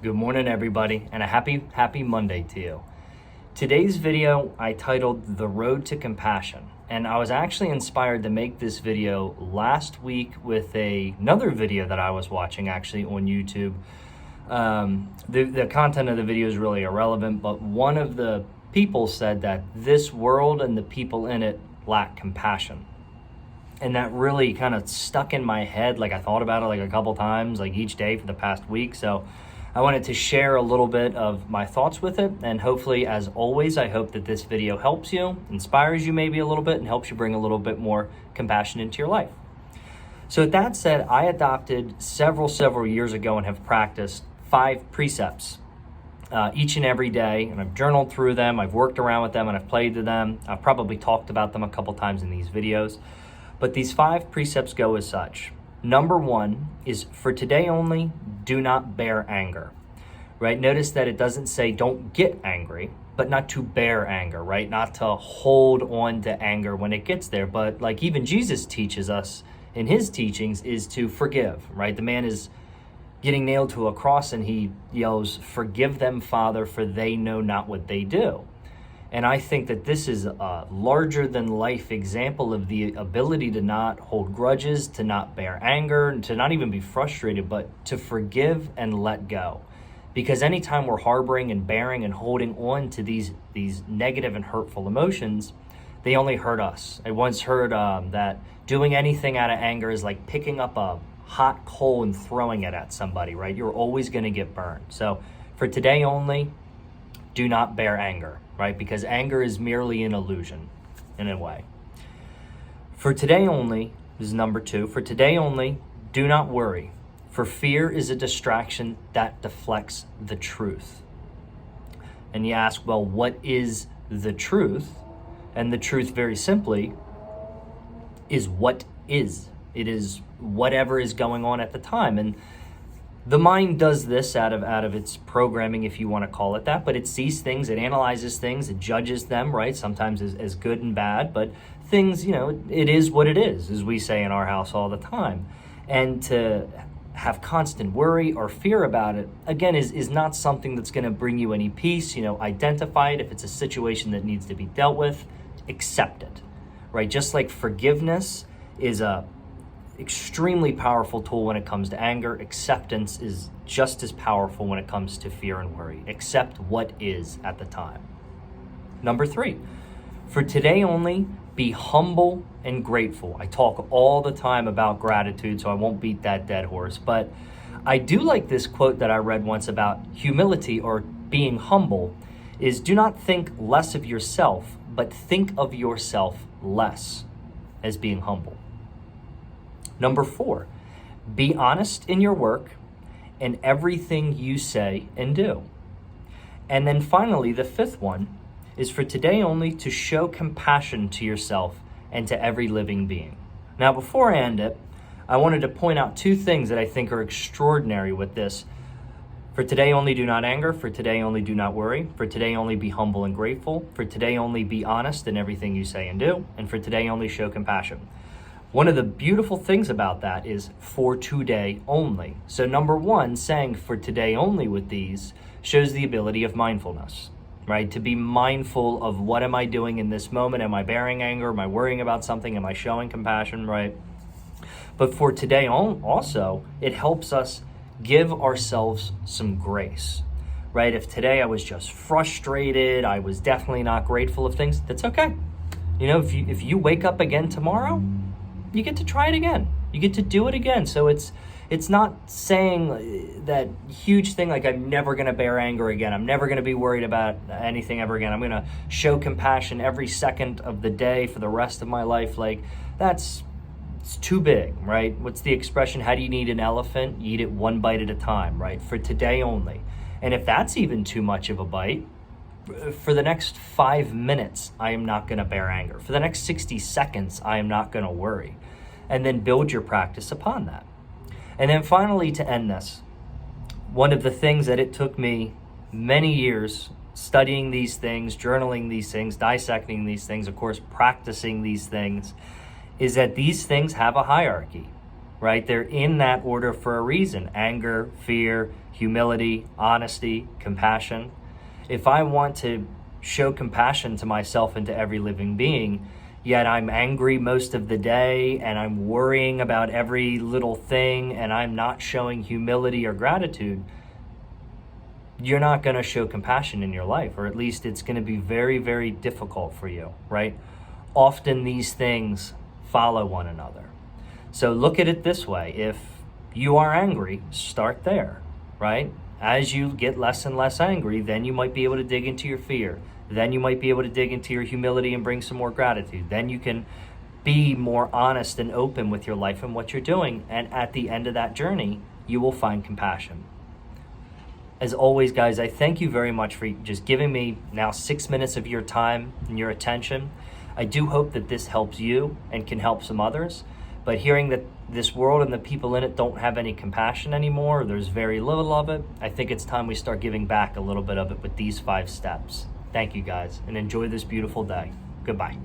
Good morning, everybody, and a happy Monday to you. Today's video I titled The Road to Compassion, and I was actually inspired to make this video last week with another video that I was watching actually on YouTube. The content of the video is really irrelevant, but one of the people said that this world and the people in it lack compassion. And that really kind of stuck in my head. Like I thought about it like a couple times, like each day for the past week. So I wanted to share a little bit of my thoughts with it. And hopefully, as always, I hope that this video helps you, inspires you maybe a little bit, and helps you bring a little bit more compassion into your life. So with that said, I adopted several years ago and have practiced 5 precepts each and every day. And I've journaled through them. I've worked around with them and I've played to them. I've probably talked about them a couple times in these videos. But these 5 precepts go as such. Number 1 is, for today only, do not bear anger, right? Notice that it doesn't say don't get angry, but not to bear anger, right? Not to hold on to anger when it gets there. But like even Jesus teaches us in his teachings is to forgive, right? The man is getting nailed to a cross and he yells, "Forgive them, Father, for they know not what they do." And I think that this is a larger than life example of the ability to not hold grudges, to not bear anger, and to not even be frustrated, but to forgive and let go. Because anytime we're harboring and bearing and holding on to these negative and hurtful emotions, they only hurt us. I once heard that doing anything out of anger is like picking up a hot coal and throwing it at somebody, right? You're always going to get burned. So for today only, do not bear anger, right? Because anger is merely an illusion in a way. For today only, this is number 2, for today only, do not worry, for fear is a distraction that deflects the truth. And you ask, well, what is the truth? And the truth, very simply, is what is. It is whatever is going on at the time. And the mind does this out of its programming, if you want to call it that, but it sees things, it analyzes things, it judges them, right? Sometimes as good and bad, but things, it is what it is, as we say in our house all the time. And to have constant worry or fear about it, again, is not something that's going to bring you any peace. Identify it. If it's a situation that needs to be dealt with, accept it, right? Just like forgiveness is a extremely powerful tool when it comes to anger, acceptance is just as powerful when it comes to fear and worry. Accept what is at the time. Number 3, for today only, be humble and grateful. I talk all the time about gratitude, so I won't beat that dead horse, but I do like this quote that I read once about humility or being humble is, do not think less of yourself, but think of yourself less as being humble. Number 4, be honest in your work and everything you say and do. And then finally, the 5th one is, for today only, to show compassion to yourself and to every living being. Now, before I end it, I wanted to point out 2 things that I think are extraordinary with this. For today only, do not anger. For today only, do not worry. For today only, be humble and grateful. For today only, be honest in everything you say and do. And for today only, show compassion. One of the beautiful things about that is for today only. So number 1, saying for today only with these shows the ability of mindfulness, right? To be mindful of, what am I doing in this moment? Am I bearing anger? Am I worrying about something? Am I showing compassion, right? But for today also, it helps us give ourselves some grace, right? If today I was just frustrated, I was definitely not grateful of things, that's okay. If you wake up again tomorrow, you get to try it again. You get to do it again. So it's not saying that huge thing like I'm never going to bear anger again. I'm never going to be worried about anything ever again. I'm going to show compassion every second of the day for the rest of my life. Like it's too big, right? What's the expression? How do you eat an elephant? You eat it one bite at a time, right? For today only. And if that's even too much of a bite, for the next 5 minutes, I am not going to bear anger. For the next 60 seconds, I am not going to worry. And then build your practice upon that. And then finally, to end this, one of the things that it took me many years studying these things, journaling these things, dissecting these things, of course, practicing these things, is that these things have a hierarchy. right? They're in that order for a reason: anger, fear, humility, honesty, compassion. If I want to show compassion to myself and to every living being, yet I'm angry most of the day and I'm worrying about every little thing and I'm not showing humility or gratitude, you're not going to show compassion in your life, or at least it's going to be very, very difficult for you, right? Often these things follow one another. So look at it this way. If you are angry, start there, right? As you get less and less angry, then you might be able to dig into your fear. Then you might be able to dig into your humility and bring some more gratitude. Then you can be more honest and open with your life and what you're doing. And at the end of that journey, you will find compassion. As always, guys, I thank you very much for just giving me now 6 minutes of your time and your attention. I do hope that this helps you and can help some others. But hearing that this world and the people in it don't have any compassion anymore, there's very little of it, I think it's time we start giving back a little bit of it with these 5 steps. Thank you, guys, and enjoy this beautiful day. Goodbye.